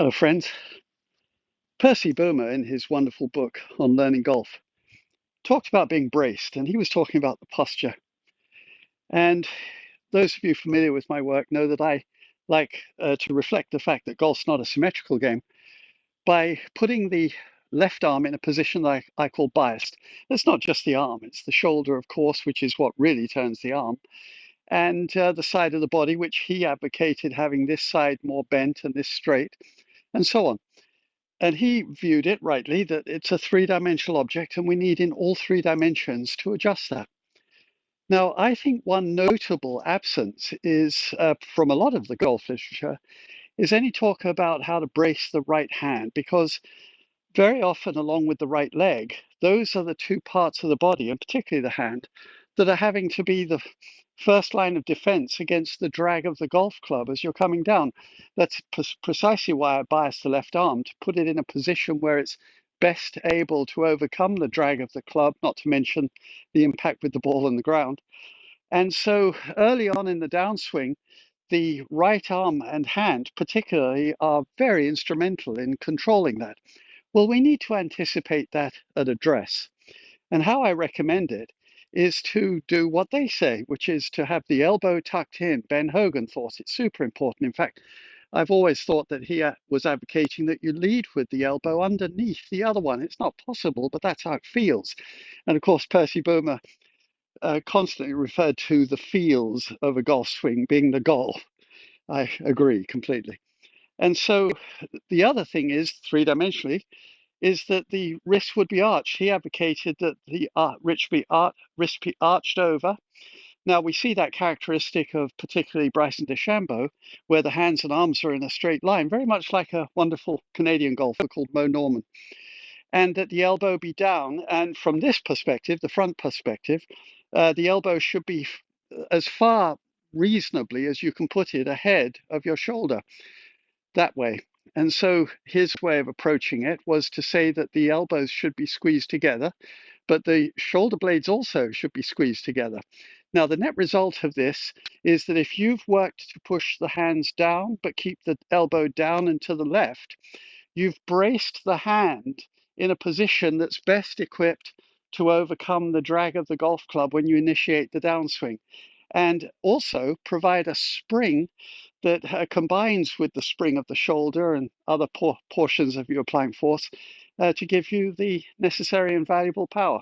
Hello, friends. Percy Boomer, in his wonderful book on learning golf, talked about being braced, and he was talking about the posture. And those of you familiar with my work know that I like to reflect the fact that golf's not a symmetrical game by putting the left arm in a position that I call biased. It's not just the arm, it's the shoulder, of course, which is what really turns the arm, and the side of the body, which he advocated having this side more bent and this straight, and so on. And he viewed it rightly that it's a three-dimensional object and we need in all three dimensions to adjust that. Now, I think one notable absence is from a lot of the golf literature is any talk about how to brace the right hand, because very often, along with the right leg, those are the two parts of the body, and particularly the hand, that are having to be the first line of defense against the drag of the golf club as you're coming down. That's precisely why I bias the left arm, to put it in a position where it's best able to overcome the drag of the club, not to mention the impact with the ball on the ground. And so early on in the downswing, the right arm and hand, particularly, are very instrumental in controlling that. Well, we need to anticipate that at address. And how I recommend it is to do what they say, which is to have the elbow tucked in. Ben Hogan thought it's super important. In fact, I've always thought that he was advocating that you lead with the elbow underneath the other one. It's not possible, but that's how it feels. And of course, Percy Boomer constantly referred to the feels of a golf swing being the goal. I agree completely. And so the other thing is, three-dimensionally, is that the wrist would be arched. He advocated that the wrist be arched over. Now we see that characteristic of particularly Bryson DeChambeau, where the hands and arms are in a straight line, very much like a wonderful Canadian golfer called Mo Norman, and that the elbow be down. And from this perspective, the front perspective, the elbow should be as far reasonably as you can put it ahead of your shoulder, that way. And so his way of approaching it was to say that the elbows should be squeezed together, but the shoulder blades also should be squeezed together. Now, the net result of this is that if you've worked to push the hands down, but keep the elbow down and to the left, you've braced the hand in a position that's best equipped to overcome the drag of the golf club when you initiate the downswing, and also provide a spring that combines with the spring of the shoulder and other portions of your applying force to give you the necessary and valuable power.